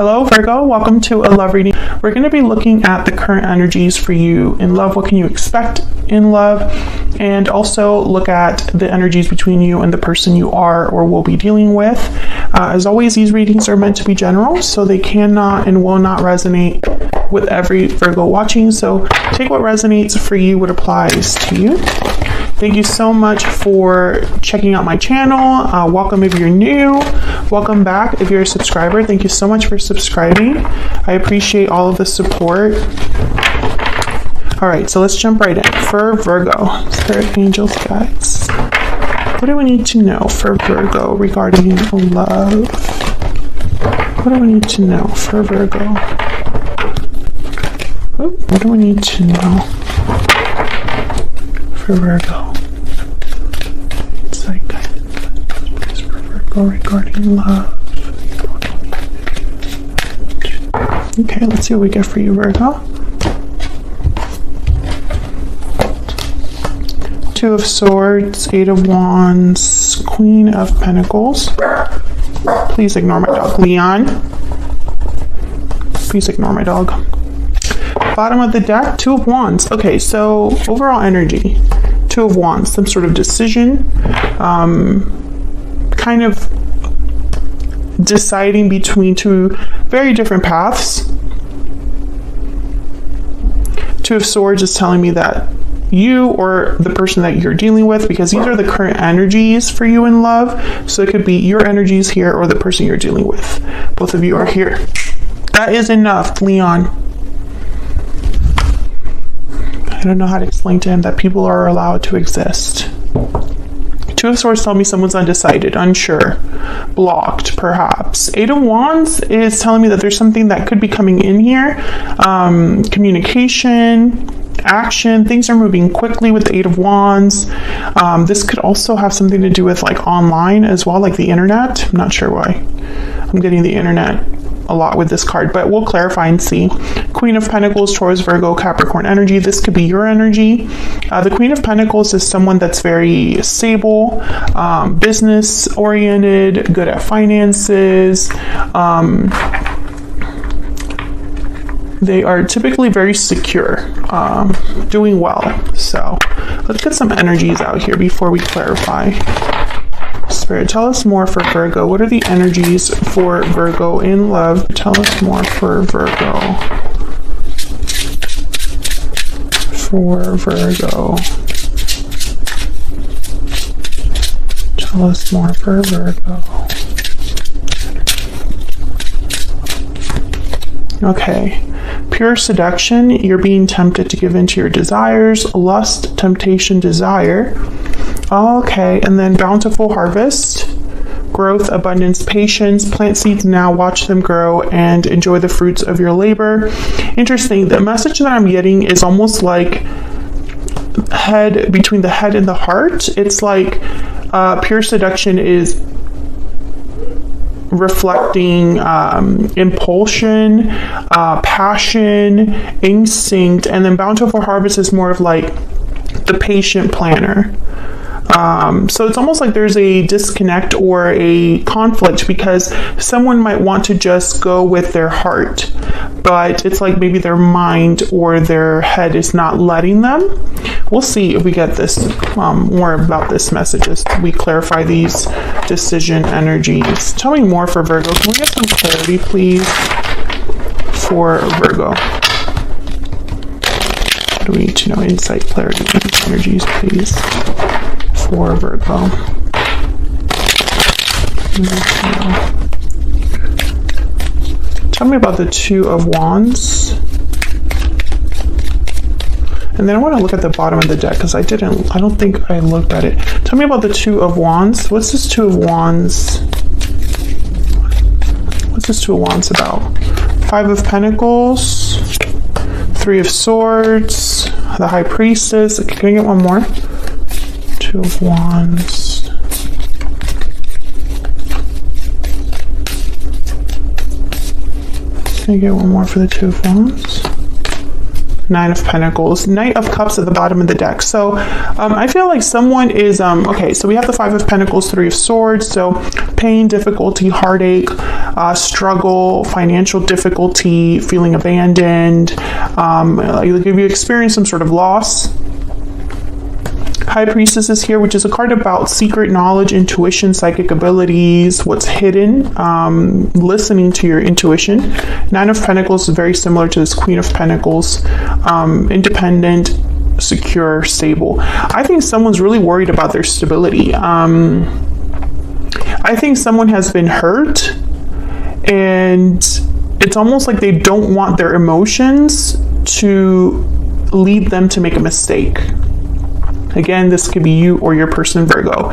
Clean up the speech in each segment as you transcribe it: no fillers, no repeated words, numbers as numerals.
Hello Virgo, welcome to a love reading. We're going to be looking at the current energies for you in love. What can you expect in love? And also look at the energies between you and the person you are or will be dealing with. As always, these readings are meant to be general, so they cannot and will not resonate with every Virgo watching. So take what resonates for you, what applies to you. Thank you so much for checking out my channel. Welcome if you're new. Welcome back if you're a subscriber. Thank you so much for subscribing. I appreciate all of the support. All right, so let's jump right in. For Virgo, Spirit, Angels, Guides. What do we need to know for Virgo regarding love? What do we need to know for Virgo? What do we need to know for Virgo? It's like guidance for Virgo regarding love. Okay, let's see what we get for you, Virgo. Two of Swords, Eight of Wands, Queen of Pentacles. Please ignore my dog, Leon. Please ignore my dog. Bottom of the deck, Two of Wands. Okay, so overall energy, Two of Wands, some sort of decision, kind of deciding between two very different paths. Two of Swords is telling me that you or the person that you're dealing with, because these are the current energies for you in love. So it could be your energies here or the person you're dealing with. Both of you are here. That is enough, Leon. I don't know how to explain to him that people are allowed to exist. Two of Swords tell me someone's undecided, unsure, blocked, perhaps. Eight of Wands is telling me that there's something that could be coming in here. Communication, action, things are moving quickly with the Eight of Wands. This could also have something to do with like online as well, like the internet. I'm not sure why I'm getting the internet a lot with this card, but we'll clarify and see. Queen of Pentacles, Taurus, Virgo, Capricorn energy. This could be your energy. The Queen of Pentacles is someone that's very stable, business oriented, good at finances. They are typically very secure, doing well. So let's get some energies out here before we clarify. Spirit, tell us more for Virgo. What are the energies for Virgo in love? Tell us more for Virgo. For Virgo. Tell us more for Virgo. Okay. Pure seduction. You're being tempted to give in to your desires. Lust, temptation, desire. Okay, and then bountiful harvest, growth, abundance, patience. Plant seeds now, watch them grow, and enjoy the fruits of your labor. Interesting. The message that I'm getting is almost like head, between the head and the heart. It's like pure seduction is reflecting impulsion, passion, instinct, and then bountiful harvest is more of like the patient planner. So it's almost like there's a disconnect or a conflict, because someone might want to just go with their heart, but it's like maybe their mind or their head is not letting them. We'll see if we get this more about this message as we clarify these decision energies. Tell me more for Virgo. Can we get some clarity, please, for Virgo? What do we need to know? Insight, clarity, energies, please. For Virgo. Tell me about the Two of Wands. And then I want to look at the bottom of the deck because I don't think I looked at it. Tell me about the Two of Wands. What's this Two of Wands? What's this Two of Wands about? Five of Pentacles, Three of Swords, the High Priestess. Can I get one more? Two of Wands. Can I get one more for the Two of Wands? Nine of Pentacles, Knight of Cups at the bottom of the deck. So I feel like someone is, okay, so we have the Five of Pentacles, Three of Swords, so pain, difficulty, heartache, struggle, financial difficulty, feeling abandoned, like if you experience some sort of loss. High Priestess is here, which is a card about secret knowledge, intuition, psychic abilities, what's hidden, listening to your intuition. Nine of Pentacles is very similar to this Queen of Pentacles, independent, secure, stable. I think someone's really worried about their stability. I think someone has been hurt, and it's almost like they don't want their emotions to lead them to make a mistake. Again, this could be you or your person, Virgo.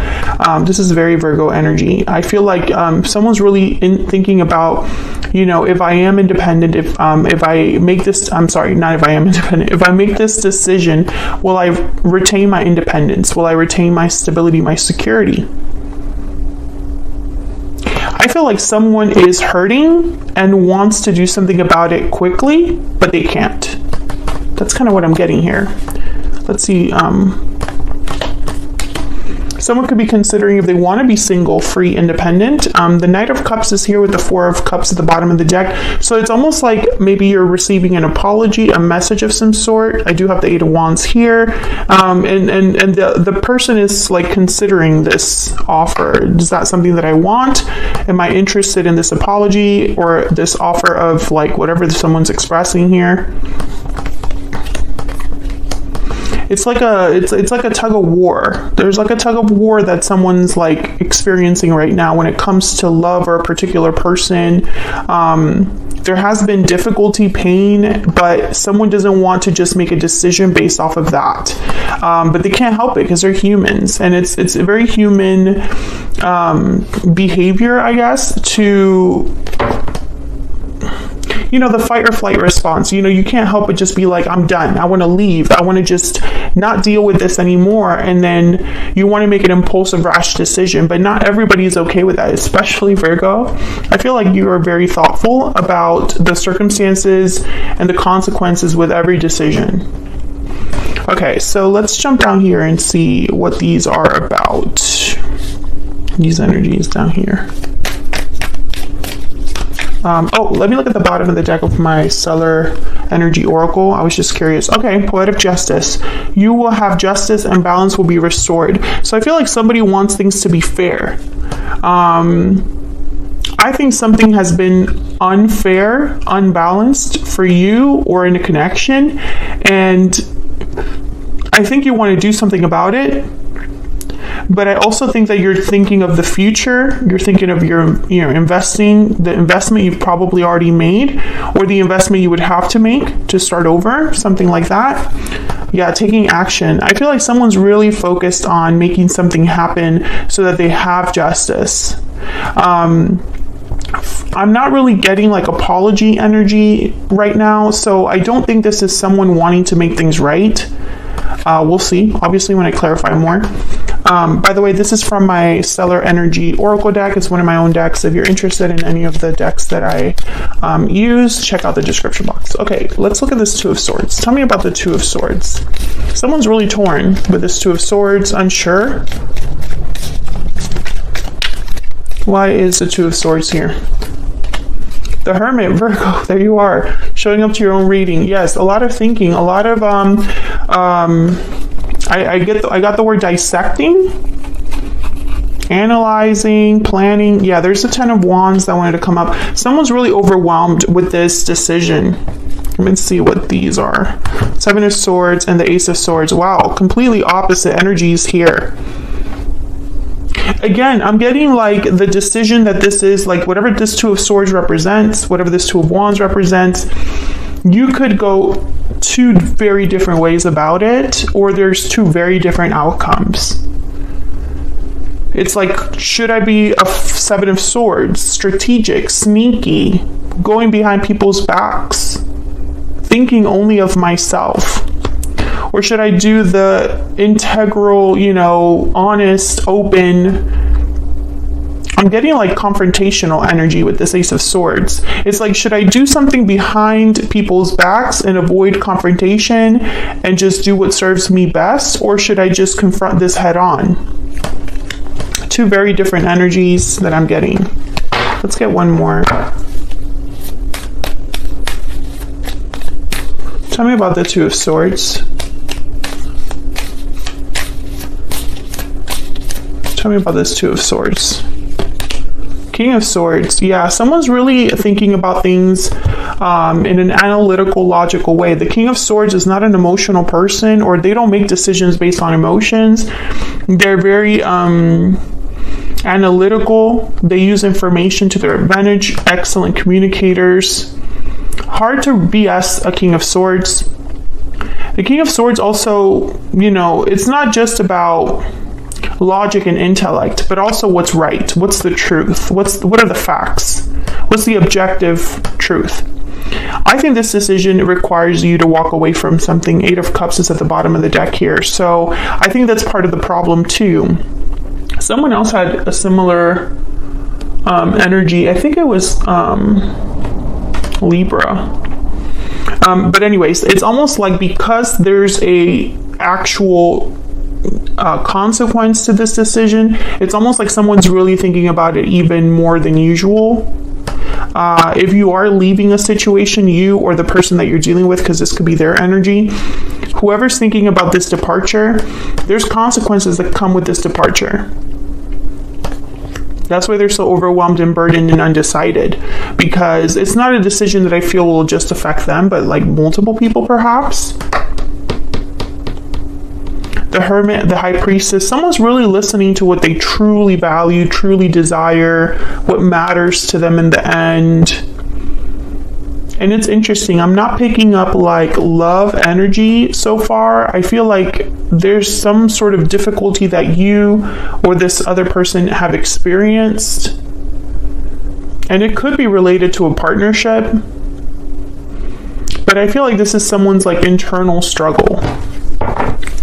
This is very Virgo energy. I feel like someone's really thinking about, you know, if I am independent, if I make this, I'm sorry, not if I am independent, if I make this decision, will I retain my independence? Will I retain my stability, my security? I feel like someone is hurting and wants to do something about it quickly, but they can't. That's kind of what I'm getting here. Let's see. Someone could be considering if they want to be single, free, independent. The Knight of Cups is here with the Four of Cups at the bottom of the deck. So it's almost like maybe you're receiving an apology, a message of some sort. I do have the Eight of Wands here. And the person is like considering this offer. Is that something that I want? Am I interested in this apology or this offer of like whatever someone's expressing here? It's like a tug of war. There's like a tug of war that someone's like experiencing right now when it comes to love or a particular person. There has been difficulty, pain, but someone doesn't want to just make a decision based off of that. But they can't help it because they're humans, and it's a very human behavior, I guess, to, you know, the fight or flight response. You know, you can't help but just be like, I'm done. I want to leave. I want to just not deal with this anymore. And then you want to make an impulsive, rash decision, but not everybody is okay with that, especially Virgo. I feel like you are very thoughtful about the circumstances and the consequences with every decision. Okay, so let's jump down here and see what these are about. These energies down here. Oh, let me look at the bottom of the deck of my Stellar Energy Oracle. I was just curious. Okay, Poetic Justice. You will have justice and balance will be restored. So I feel like somebody wants things to be fair. I think something has been unfair, unbalanced for you or in a connection, and I think you want to do something about it. But I also think that you're thinking of the future. You're thinking of your, investing, the investment you've probably already made, or the investment you would have to make to start over, something like that. Yeah, taking action. I feel like someone's really focused on making something happen so that they have justice. I'm not really getting like apology energy right now, so I don't think this is someone wanting to make things right. We'll see, obviously, when I clarify more. By the way, this is from my Stellar Energy Oracle deck. It's one of my own decks. If you're interested in any of the decks that I use, check out the description box. Okay, let's look at this Two of Swords. Tell me about the Two of Swords. Someone's really torn with this Two of Swords, unsure. Why is the Two of Swords here? The Hermit, Virgo, there you are, showing up to your own reading. Yes, a lot of thinking, a lot of I got the word dissecting, analyzing, planning. Yeah, there's the Ten of Wands that wanted to come up. Someone's really overwhelmed with this decision. Let me see what these are. Seven of Swords and the Ace of Swords. Wow, completely opposite energies here. Again, I'm getting like the decision that this is like whatever this Two of Swords represents, whatever this Two of Wands represents, you could go two very different ways about it, or there's two very different outcomes. It's like, should I be a Seven of Swords, strategic, sneaky, going behind people's backs, thinking only of myself? Or should I do the integral, honest, open? I'm getting like confrontational energy with this Ace of Swords. It's like, should I do something behind people's backs and avoid confrontation and just do what serves me best? Or should I just confront this head on? Two very different energies that I'm getting. Let's get one more. Tell me about the Two of Swords. Tell me about this Two of Swords. King of Swords. Yeah, someone's really thinking about things in an analytical, logical way. The King of Swords is not an emotional person, or they don't make decisions based on emotions. They're very analytical. They use information to their advantage. Excellent communicators. Hard to BS a King of Swords. The King of Swords also, you know, it's not just about logic and intellect, but also what's right, what's the truth, what are the facts, what's the objective truth. I think this decision requires you to walk away from something. Eight of Cups is at the bottom of the deck here, so I think that's part of the problem too. Someone else had a similar energy. I think it was Libra. But anyways, it's almost like because there's a actual consequence to this decision, it's almost like someone's really thinking about it even more than usual. If you are leaving a situation, you or the person that you're dealing with, because this could be their energy, whoever's thinking about this departure, there's consequences that come with this departure. That's why they're so overwhelmed and burdened and undecided, because it's not a decision that I feel will just affect them, but like multiple people perhaps. The Hermit, the High Priestess, someone's really listening to what they truly value, truly desire, what matters to them in the end. And it's interesting, I'm not picking up like love energy so far. I feel like there's some sort of difficulty that you or this other person have experienced. And it could be related to a partnership. But I feel like this is someone's like internal struggle.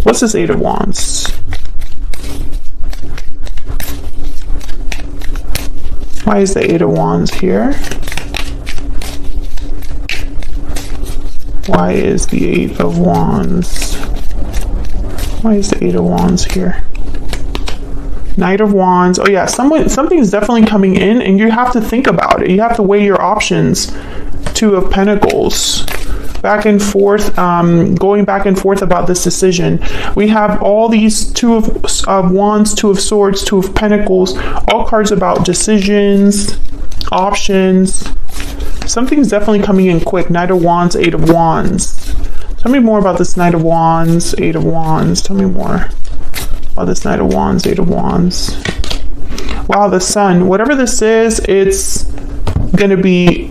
What's this Eight of Wands? Why is the Eight of Wands here? Why is the Eight of Wands? Why is the Eight of Wands here? Knight of Wands. Oh yeah, something's definitely coming in and you have to think about it. You have to weigh your options. Two of Pentacles. Back and forth, going back and forth about this decision. We have all these Two of Wands, Two of Swords, Two of Pentacles, all cards about decisions, options. Something's definitely coming in quick. Knight of Wands, Eight of Wands. Tell me more about this Knight of Wands, Eight of Wands. Tell me more about this Knight of Wands, Eight of Wands. Wow, the Sun. Whatever this is, it's going to be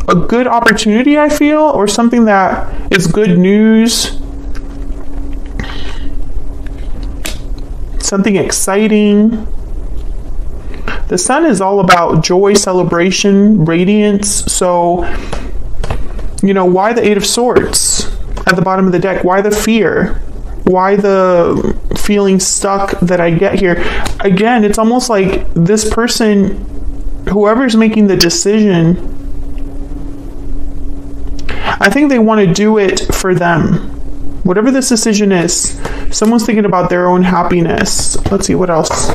a good opportunity, I feel, or something that is good news. Something exciting. The Sun is all about joy, celebration, radiance. So, you know, why the Eight of Swords at the bottom of the deck? Why the fear? Why the feeling stuck that I get here? Again, it's almost like this person, whoever's making the decision, I think they want to do it for them. Whatever this decision is, someone's thinking about their own happiness. Let's see, what else?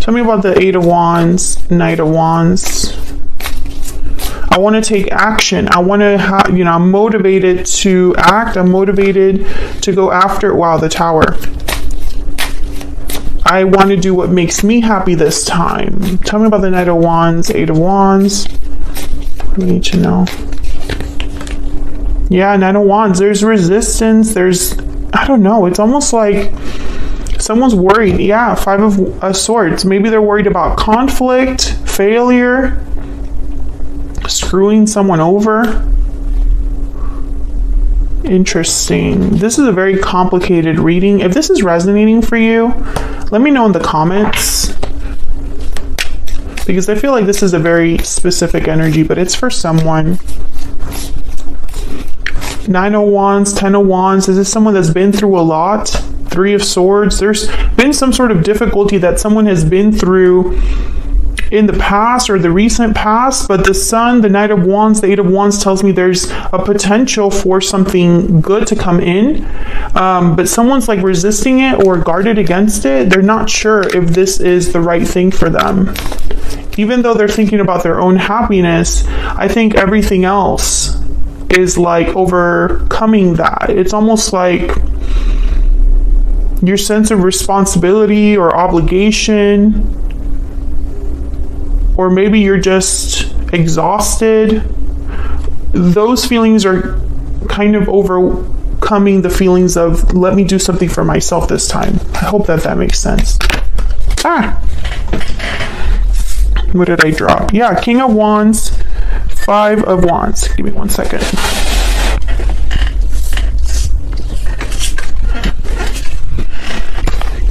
Tell me about the Eight of Wands, Knight of Wands. I want to take action. I want to have, you know, I'm motivated to act. I'm motivated to go after, wow, the Tower. I want to do what makes me happy this time. Tell me about the Knight of Wands, Eight of Wands. We need to know. Yeah, Knight of Wands. There's resistance. There's, I don't know. It's almost like someone's worried. Yeah, Five of Swords. Maybe they're worried about conflict, failure, screwing someone over. Interesting. This is a very complicated reading. If this is resonating for you, let me know in the comments, because I feel like this is a very specific energy, but it's for someone. Nine of Wands, Ten of Wands. Is this someone that's been through a lot? Three of Swords. There's been some sort of difficulty that someone has been through in the past or the recent past, but the Sun, the Knight of Wands, the Eight of Wands tells me there's a potential for something good to come in, but someone's like resisting it or guarded against it. They're not sure if this is the right thing for them. even though they're thinking about their own happiness, I think everything else is like overcoming that. It's almost like your sense of responsibility or obligation, or maybe you're just exhausted. Those feelings are kind of overcoming the feelings of, let me do something for myself this time. I hope that makes sense. What did I drop? Yeah, King of Wands, Five of Wands. Give me 1 second.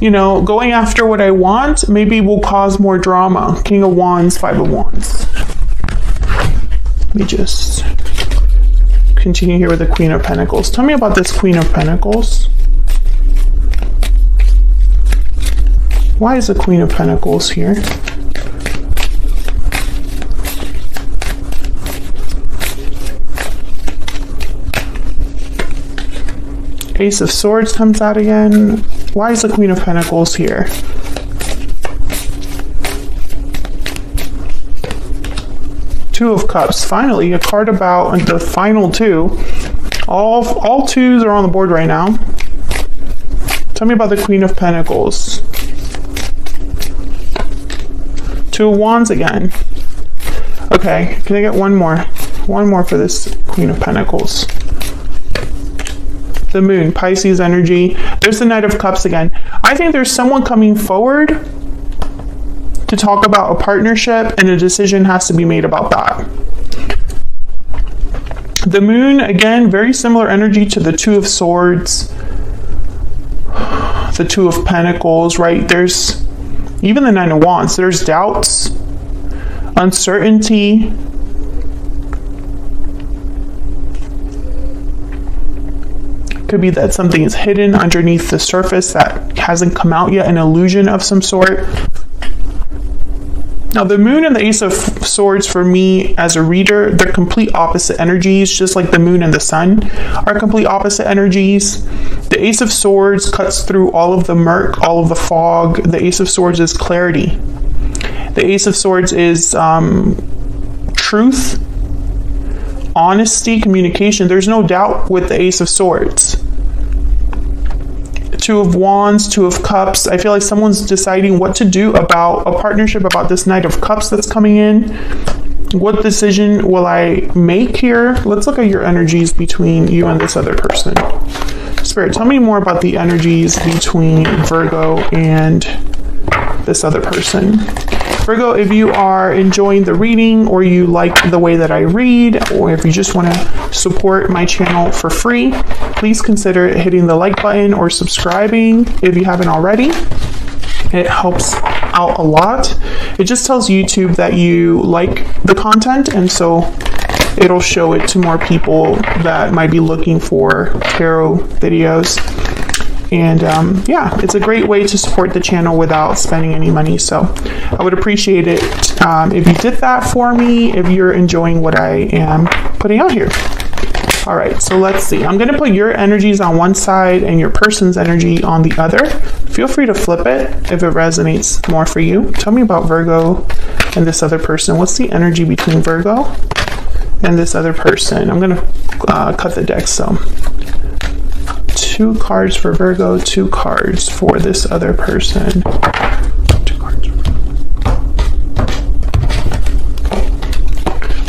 You know, going after what I want maybe will cause more drama. King of Wands, Five of Wands. Let me just continue here with the Queen of Pentacles. Tell me about this Queen of Pentacles. Why is the Queen of Pentacles here? Ace of Swords comes out again. Why is the Queen of Pentacles here? Two of Cups. Finally, a card about the final two. All twos are on the board right now. Tell me about the Queen of Pentacles. Two of Wands again. Okay, can I get one more? One more for this Queen of Pentacles. The Moon, Pisces energy. There's the Knight of Cups again. I think there's someone coming forward to talk about a partnership, and a decision has to be made about that. The Moon, again, very similar energy to the Two of Swords, the Two of Pentacles, right? There's even the Nine of Wands. There's doubts, uncertainty. Could be that something is hidden underneath the surface that hasn't come out yet, an illusion of some sort. Now, the Moon and the Ace of Swords, for me as a reader, they're complete opposite energies, just like the Moon and the Sun are complete opposite energies. The Ace of Swords cuts through all of the murk, all of the fog. The Ace of Swords is clarity. The Ace of Swords is truth, honesty, communication. There's no doubt with the Ace of Swords. Two of Wands, Two of Cups. I feel like someone's deciding what to do about a partnership, about this Knight of Cups that's coming in. What decision will I make here? Let's look at your energies between you and this other person. Spirit, tell me more about the energies between Virgo and this other person. Virgo, if you are enjoying the reading, or you like the way that I read, or if you just want to support my channel for free, please consider hitting the like button or subscribing if you haven't already. It helps out a lot. It just tells YouTube that you like the content, and so it'll show it to more people that might be looking for tarot videos. And yeah, it's a great way to support the channel without spending any money. So I would appreciate it if you did that for me, if you're enjoying what I am putting out here. All right, so let's see. I'm going to put your energies on one side and your person's energy on the other. Feel free to flip it if it resonates more for you. Tell me about Virgo and this other person. What's the energy between Virgo and this other person? I'm going to cut the deck. So 2 cards for Virgo, 2 cards for this other person. 2 cards.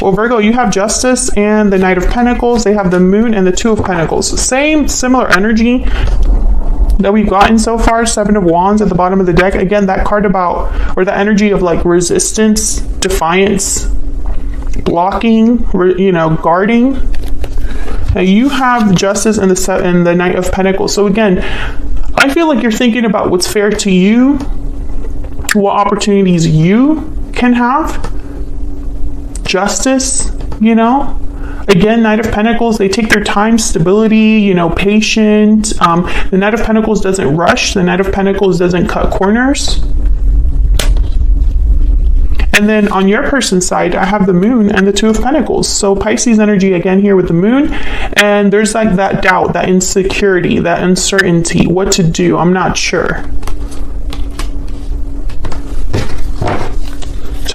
Well, Virgo, you have Justice and the Knight of Pentacles. They have the Moon and the Two of Pentacles. Similar energy that we've gotten so far. 7 of Wands at the bottom of the deck. Again, that card about, or the energy of like resistance, defiance, blocking, guarding. Now you have Justice and the Knight of Pentacles. So again, I feel like you're thinking about what's fair to you, what opportunities you can have. Justice, Again, Knight of Pentacles, they take their time, stability, patient. The Knight of Pentacles doesn't rush. The Knight of Pentacles doesn't cut corners. And then on your person's side, I have the Moon and the Two of Pentacles. So Pisces energy again here with the Moon. And there's like that doubt, that insecurity, that uncertainty, what to do. I'm not sure.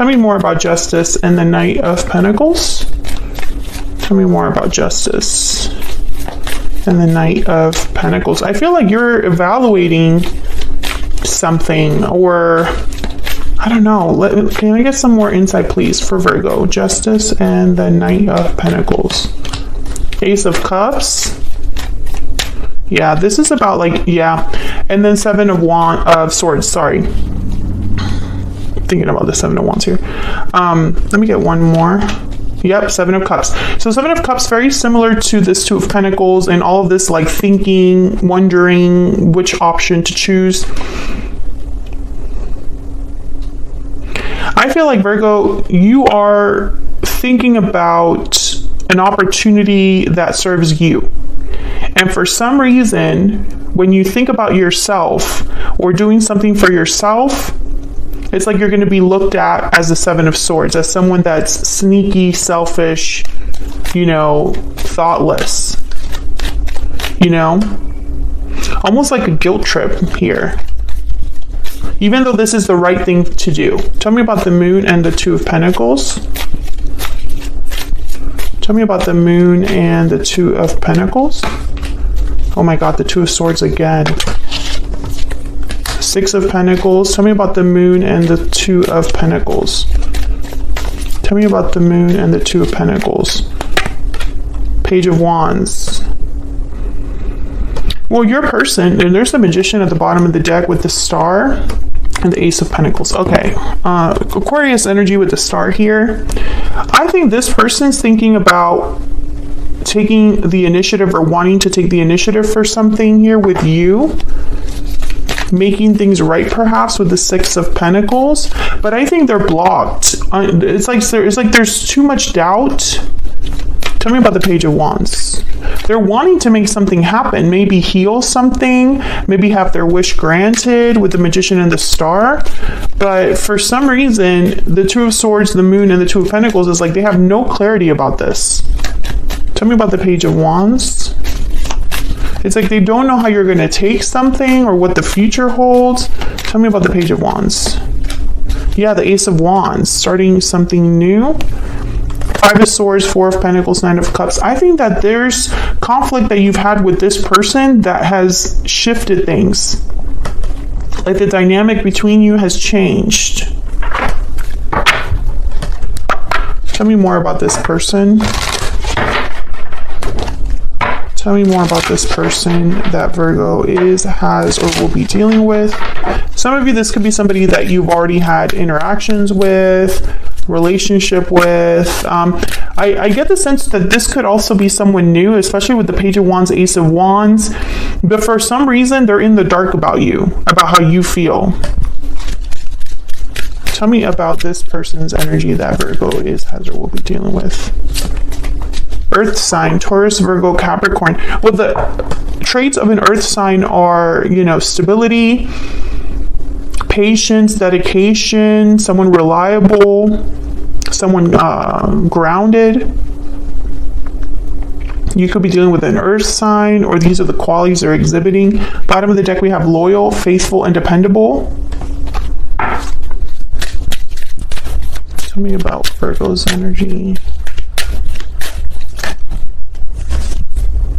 Tell me more about Justice and the Knight of Pentacles. Tell me more about Justice and the Knight of Pentacles. I feel like you're evaluating something, or I don't know. Can I get some more insight, please, for Virgo? Justice and the Knight of Pentacles. Ace of Cups. Yeah, this is about like, yeah. And then Seven of Swords, sorry. Thinking about the Seven of Wands here. Let me get one more. Yep, Seven of Cups. So Seven of Cups, very similar to this Two of Pentacles and all of this like thinking, wondering which option to choose. I feel like Virgo, you are thinking about an opportunity that serves you. And for some reason, when you think about yourself or doing something for yourself, it's like you're going to be looked at as the Seven of Swords, as someone that's sneaky, selfish, you know, thoughtless, you know, almost like a guilt trip here, even though this is the right thing to do. Tell me about the Moon and the Two of Pentacles. Tell me about the Moon and the Two of Pentacles. Oh my God, the Two of Swords again. Six of Pentacles. Tell me about the Moon and the Two of Pentacles. Tell me about the Moon and the Two of Pentacles. Page of Wands. Well, your person, and there's the Magician at the bottom of the deck with the Star and the Ace of Pentacles. Okay, Aquarius energy with the Star here. I think this person's thinking about taking the initiative or wanting to take the initiative for something here with you, making things right perhaps with the Six of Pentacles, but I think they're blocked. It's like there's too much doubt. Tell me about the Page of Wands. They're wanting to make something happen, maybe heal something, maybe have their wish granted with the Magician and the Star, but for some reason the Two of Swords, the Moon, and the Two of Pentacles is like they have no clarity about this. Tell me about the Page of Wands. It's like they don't know how you're going to take something or what the future holds. Tell me about the Page of Wands. Yeah, the Ace of Wands, starting something new. Five of Swords, Four of Pentacles, Nine of Cups. I think that there's conflict that you've had with this person that has shifted things. Like the dynamic between you has changed. Tell me more about this person. Tell me more about this person that Virgo has, or will be dealing with. Some of you, this could be somebody that you've already had interactions with, relationship with. I get the sense that this could also be someone new, especially with the Page of Wands, Ace of Wands. But for some reason, they're in the dark about you, about how you feel. Tell me about this person's energy that Virgo has, or will be dealing with. Earth sign, Taurus, Virgo, Capricorn. Well, the traits of an earth sign are, you know, stability, patience, dedication, someone reliable, someone grounded. You could be dealing with an earth sign, or these are the qualities they're exhibiting. Bottom of the deck, we have loyal, faithful, and dependable. Tell me about Virgo's energy.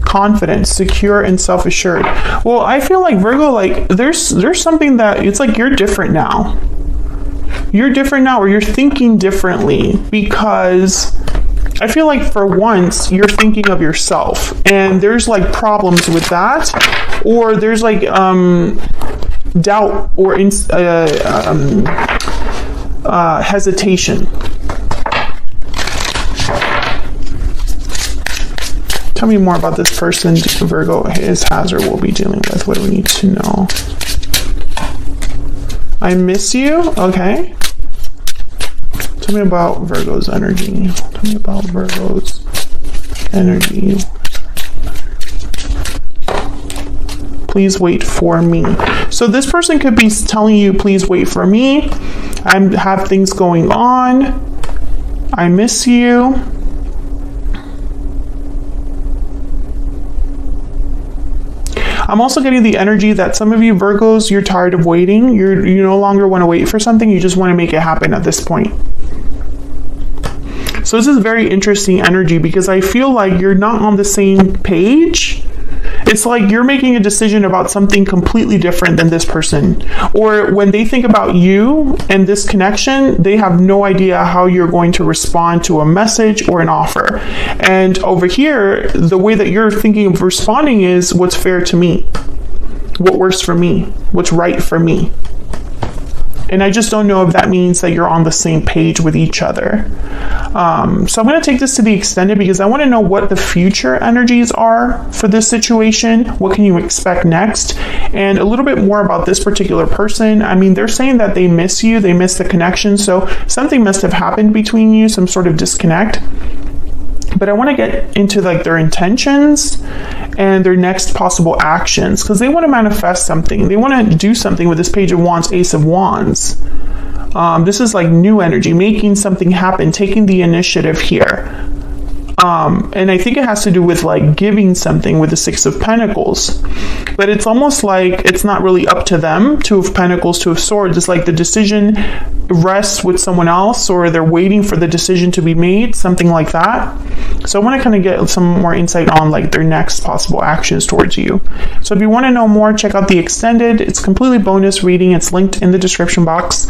Confident, secure, and self-assured. Well, I feel like Virgo, like there's something that it's like you're different now. You're different now, or you're thinking differently, because I feel like for once you're thinking of yourself, and there's like problems with that, or there's like doubt or hesitation. Tell me more about this person Virgo has, or will be dealing with. What do we need to know? I miss you. Okay. Tell me about Virgo's energy. Tell me about Virgo's energy. Please wait for me. So this person could be telling you, please wait for me. I have things going on. I miss you. I'm also getting the energy that some of you Virgos, you're tired of waiting. You no longer want to wait for something. You just want to make it happen at this point. So this is very interesting energy because I feel like you're not on the same page. It's like you're making a decision about something completely different than this person. Or when they think about you and this connection, they have no idea how you're going to respond to a message or an offer. And over here, the way that you're thinking of responding is what's fair to me, what works for me, what's right for me. And I just don't know if that means that you're on the same page with each other. So I'm going to take this to the extended because I want to know what the future energies are for this situation. What can you expect next? And a little bit more about this particular person. I mean, they're saying that they miss you. They miss the connection. So something must have happened between you, some sort of disconnect. But I want to get into like their intentions and their next possible actions because they want to manifest something. They want to do something with this Page of Wands, Ace of Wands. This is like new energy, making something happen, taking the initiative here. And I think it has to do with like giving something with the Six of Pentacles. But it's almost like it's not really up to them. Two of Pentacles, Two of Swords. It's like the decision rests with someone else or they're waiting for the decision to be made, something like that. So I want to kind of get some more insight on like their next possible actions towards you. So if you want to know more, check out the extended. It's completely bonus reading. It's linked in the description box.